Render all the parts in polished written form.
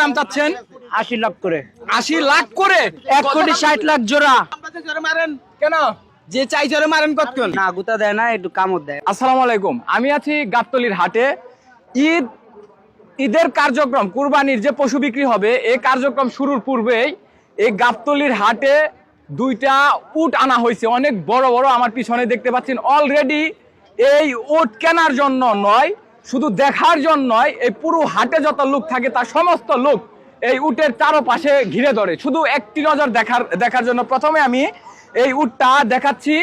দাম চাচ্ছেন? 80 লাখ করে। 80 লাখ করে? 1 কোটি 60 লাখ জোড়া। কেন? যে চাই জোরে মারেন কতক্ষণ? না গুতা দেয় না, একটু কামড় দেয়। আসসালামু আলাইকুম, আমি আছি গাবতলীর হাটে। ঈদের কার্যক্রম, কুরবানির যে পশু বিক্রি হবে এই কার্যক্রম শুরুর পূর্বেই এই গাবতলীর হাটে দুইটা উট আনা হয়েছে, অনেক বড় বড়। আমার পিছনে দেখতে পাচ্ছেন অলরেডি এই উট কেনার জন্য নয়, শুধু দেখার জন্য নয়, এই পুরো হাটে যত লোক থাকে তার সমস্ত লোক এই উটের চারপাশে ঘিরে ধরে শুধু একটি নজর দেখার জন্য। প্রথমে আমি এই উটটা দেখাচ্ছি।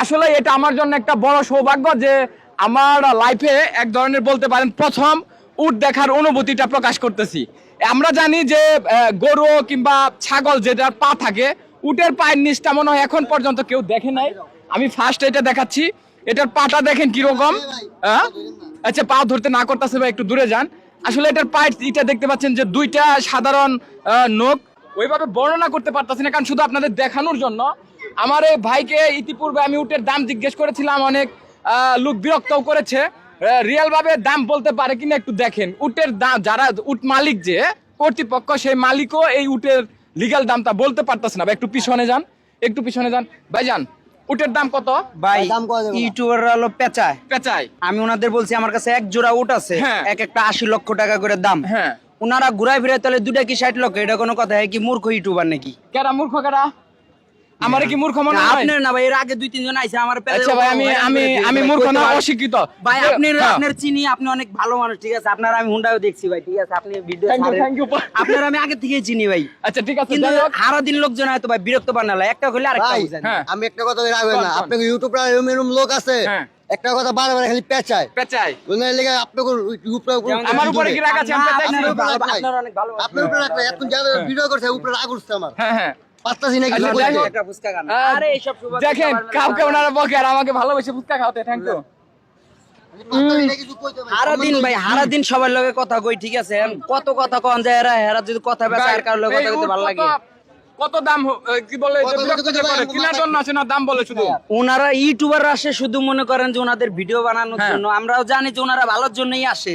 আসলে এটা আমার জন্য একটা বড় সৌভাগ্য যে আমার লাইফে এক ধরনের বলতে পারেন প্রথম উট দেখার অনুভূতিটা প্রকাশ করতেছি। আমরা জানি যে গরু কিংবা ছাগল যেটার পা থাকে, উটের পায়ের নিচটা মনে হয় এখন পর্যন্ত কেউ দেখে নাই। আমি ফার্স্ট এটা দেখাচ্ছি, এটার পাটা দেখেন কিরকম। আচ্ছা, পা ধরতে না করতেছে ভাই, একটু দূরে যান। আসলে এটার পায়ের এটা দেখতে পাচ্ছেন যে দুইটা সাধারণ নখ। ওইভাবে বর্ণনা করতে পারতেছি না, কারণ শুধু আপনাদের দেখানোর জন্য। আমার এই ভাইকে ইতিপূর্বে আমি উটের দাম জিজ্ঞেস করেছিলাম, অনেক লোক বিরক্তও করেছে। রিয়েল ভাবে দাম বলতে পারে কিনা একটু দেখেন। উটের দাম, যারা উট মালিক যে কর্তৃপক্ষ, সেই মালিকও এই উটের লিগ্যাল দামটা বলতে পারতেছে না। একটু পিছনে যান, একটু পিছনে যান ভাই, যান। উটের দাম কত ভাই? ইউটিউবাররা হলো পেঁচায়। আমি ওনাদের বলছি আমার কাছে এক জোড়া উট আছে, এক একটা 80 লক্ষ টাকা করে দাম। হ্যাঁ, ওনারা ঘুরাই ফিরে তাহলে দুটা কি 60 লক্ষ? এটা কোনো কথা? কি মূর্খ ইউটিউবার নাকি? কেডা মূর্খ? কেডা আমারে কি মূর্খ মনে হয়? আপনার না ভাই, এর আগে 2-3 জন আইছে আমার পেজে। আচ্ছা ভাই, আমি মূর্খ না, অশিক্ষিত ভাই। আপনার চিনি, আপনি অনেক ভালো মানুষ, ঠিক আছে? আপনার আমি হুন্ডাও দেখছি ভাই, ঠিক আছে? আপনি ভিডিও আপনার আমি আগে থেকেই চিনি ভাই। আচ্ছা ঠিক আছে, কিন্তু সারা দিন লোকজন হয়তো ভাই বিরক্ত বানালা, একটা কইলে আরেকটা বুঝেন। আমি একটা কথা রাখবেন না, আপনাকে ইউটিউবে এরকম লোক আছে একটা কথা বারবার খালি পেঁচায় বুঝলেন, লেগে আপনাকে আমার উপরে কি রাগ আছে? আপনার অনেক ভালো, আপনার উপরে রাগ নাই। এখন যারা ভিডিও করছে উপরে রাগ উঠছে আমার। হ্যাঁ, পাত্তাছি না কিছু বলতে। একটা ফুচকা খান। আরে এইসব শুভ দেখেন, কাউকে ওনারা বকে আর আমাকে ভালোবেসে ফুচকা খাওয়াতে। Thank you. পাত্তাছি না কিছু কইতে ভাই। সারা দিন ভাই, সারা দিন সবার লগে কথা কই, ঠিক আছে? কত কথা কন যায় এরা যদি কথা বেচা আর কার লগে কথা কইতে ভালো লাগে। কত দাম কি বলে কেনার জন্য আছে না, দাম বলে শুধু। ওনারা ইউটিউবার আসে শুধু মনে করেন যে ওনাদের ভিডিও বানানোর জন্য। আমরাও জানি যে ওনারা ভালোর জন্যই আসে,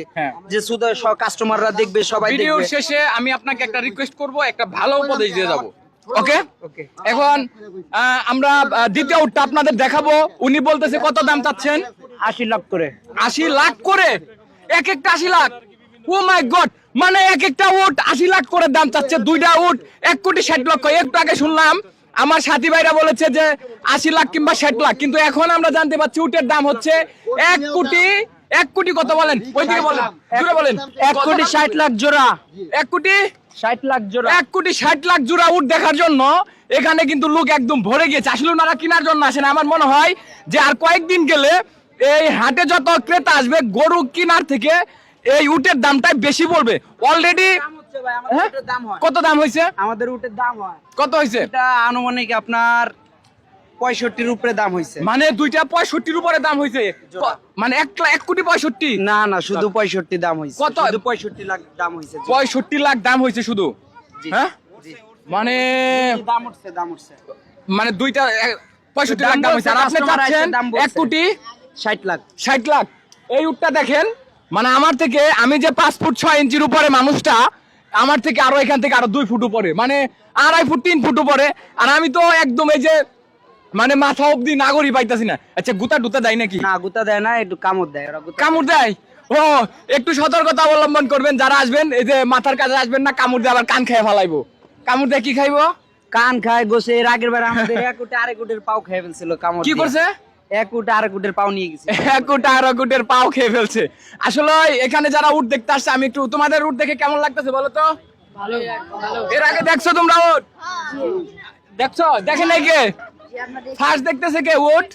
যে শুধু সব কাস্টমাররা দেখবে, সবাই দেখবে। ভিডিওর শেষে আমি আপনাকে একটা রিকোয়েস্ট করব, একটা ভালো উপদেশ দিয়ে যাব। ওকে, এখন আমরা দ্বিতীয় উটটা আপনাদের দেখাবো। উনি বলতেছে কত দাম চাচ্ছেন? 80 লাখ করে। 80 লাখ করে? এক একটা 80 লাখ? ও মাই গড, মানে এক একটা উট 80 লাখ করে দাম চাচ্ছে। দুইটা উট 1 কোটি 60 লক্ষ। একটু আগে শুনলাম আমার সাথী ভাইরা বলেছে যে 80 লাখ কিংবা 60 লাখ, কিন্তু এখন আমরা জানতে পারছি উটের দাম হচ্ছে 1 কোটি। 1 কোটি কত বলেন? ওইদিকে বলেন, জোরে বলেন। 1 কোটি 60 লাখ জোড়া। 1 কোটি 60 লাখ জোড়া। 1 কোটি 60 লাখ জোড়া উট দেখার জন্য এখানে কিন্তু লোক একদম ভরে গেছে। আসলে ওনারা কেনার জন্য আসে না। আমার মনে হয় যে আর কয়েকদিন গেলে এই হাটে যত ক্রেতা আসবে, গরু কেনার থেকে এই উটের দামটাই বেশি পড়বে। অলরেডি কত দাম হয়েছে? আমাদের উটের দাম হয় কত হয়েছে? এটা আনুমানিক আপনার 65 উপরে দাম হয়েছে। মানে দুইটা 65 উপরে দাম হয়েছে, মানে 1 কোটি 65? না না, শুধু 65 দাম হয়েছে। কত? শুধু 65 লাখ দাম হয়েছে। 65 লাখ দাম হয়েছে শুধু? হ্যাঁ, মানে দাম উঠছে মানে দুইটা 65 লাখ দাম হয়েছে। আর আপনি চাচ্ছেন 1 কোটি 60 লাখ। 60 লাখ। এই উটটা দেখেন, মানে আমার থেকে, আমি যে 5 ফুট 6 ইঞ্চির উপরে মানুষটা, আমার থেকে আরো এখান থেকে আরো 2 ফুট উপরে, মানে 2.5 ফুট 3 ফুট উপরে। আর আমি তো একদম এই যে মানে মাথা অব্দি নাগরি পাইতাছি না। আচ্ছা, গুতা টুতা দেয় নাকি? না, গুতা দেয় না, একটু কামড় দেয়। কামড় দেয়? ও, একটু সতর্কতা অবলম্বন করবেন যারা আসবেন। এই যে মাথার কাছে আসবেন না, কামড় দিয়ে আবার কান খেয়ে ফেলাইবো। কামড় দিয়ে কি খাইবো? কান খায় গোসে। এর আগের বার আমাদের 1 কোটি 2 কোটির পাও খেয়ে ফেলছিল কামড়। কি করছে? 1 কোটি 2 কোটির পাও নিয়ে গেছে। 1 কোটি 2 কোটির পাও খেয়ে ফেলছে। আসলে এখানে যারা উট দেখতে আসছে, আমি একটু তোমাদের উট দেখে কেমন লাগতেছে বলো তো? ভালো। এর আগে দেখছো তোমরা উট? দেখছো? দেখে নাই কে? ফার্স্ট দেখতেছে কে উট?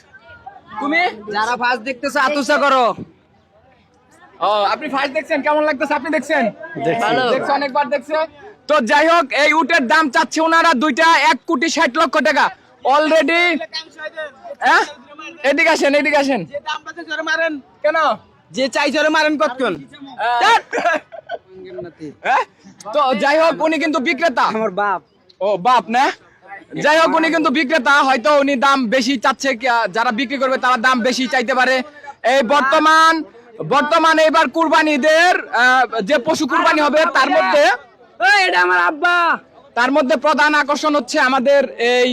তুমি? যারা ফার্স্ট দেখতেছে আতুসা করো। ও, আপনি ফার্স্ট দেখছেন, কেমন লাগতেছে? আপনি দেখছেন? ভালো। দেখছো, অনেকবার দেখছে। তো যাই হোক, এই উটের দাম চাচ্ছে ওনারা দুইটা 1 কোটি 60 লক্ষ টাকা অলরেডি। হ্যাঁ, এদিকে আসেন, এদিকে আসেন। যে দামটাতে জোরে মারেন কেন? যে চাই জোরে মারেন কতক্ষণ? তো যাই হোক, উনি কিন্তু বিক্রেতা। আমার বাপ। ও বাপ না? যাই হোক, উনি কিন্তু বিক্রেতা। হয়তো উনি দাম বেশি চাচ্ছে, যারা বিক্রি করবে তারা দাম বেশি চাইতে পারে। এই বর্তমান এবার কুরবানিদের যে পশু কুরবানি হবে তার মধ্যে আমার আব্বা। তার মধ্যে প্রধান আকর্ষণ হচ্ছে আমাদের এই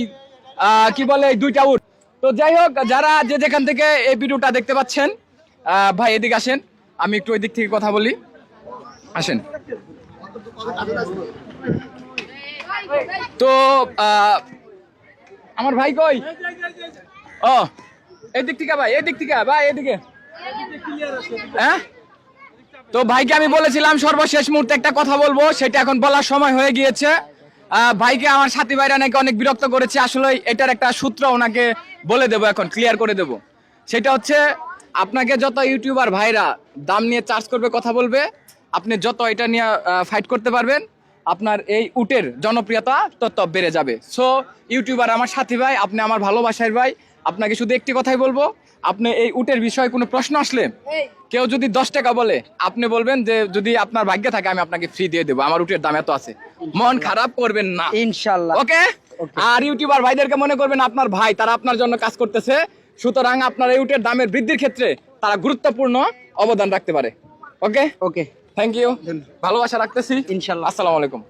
কি বলে এই দুইটা উট। তো যাই হোক, যারা যে যেখান থেকে এই ভিডিওটা দেখতে পাচ্ছেন, ভাই এদিকে আসেন, আমি একটু ওই দিক থেকে কথা বলি, আসেন। তো আমার ভাই কই? ও এদিক থেকে ভাই, এদিক থেকে ভাই, এদিকে। হ্যাঁ, তো ভাইকে আমি বলেছিলাম সর্বশেষ মুহূর্তে একটা কথা বলবো, সেটা এখন বলার সময় হয়ে গিয়েছে। ভাইকে আমার সাথী ভাইরা নাকি অনেক বিরক্ত করেছে, আসলে এটার একটা সূত্র ওনাকে বলে দেবো, এখন ক্লিয়ার করে দেবো। সেটা হচ্ছে, আপনাকে যত ইউটিউবার ভাইরা দাম নিয়ে চার্জ করবে, কথা বলবে, আপনি যত এটা নিয়ে ফাইট করতে পারবেন, আপনার এই উটের জনপ্রিয়তা তত বেড়ে যাবে। সো ইউটিউবার আমার সাথী ভাই, আপনি আমার ভালোবাসার ভাই, আপনাকে শুধু একটি কথাই বলবো, আপনি এই উটের বিষয়ে কোনো প্রশ্ন আসলে কেউ যদি 10 টাকা বলে, আপনি বলবেন যে যদি আপনার ভাগ্যে থাকে আমি আপনাকে ফ্রি দিয়ে দেবো, আমার উটের দাম এত আছে। মন খারাপ করবেন না, ইনশাআল্লাহ। ওকে? আর ইউটিউবার ভাইদেরকে মনে করবেন আপনার ভাই, তারা আপনার জন্য কাজ করতেছে, সুতরাং আপনার এই উটের দামের বৃদ্ধির ক্ষেত্রে তারা গুরুত্বপূর্ণ অবদান রাখতে পারে। ওকে, ওকে, থ্যাংক ইউ, ভালোবাসা রাখতেছি, ইনশাআল্লাহ। আসসালামু আলাইকুম।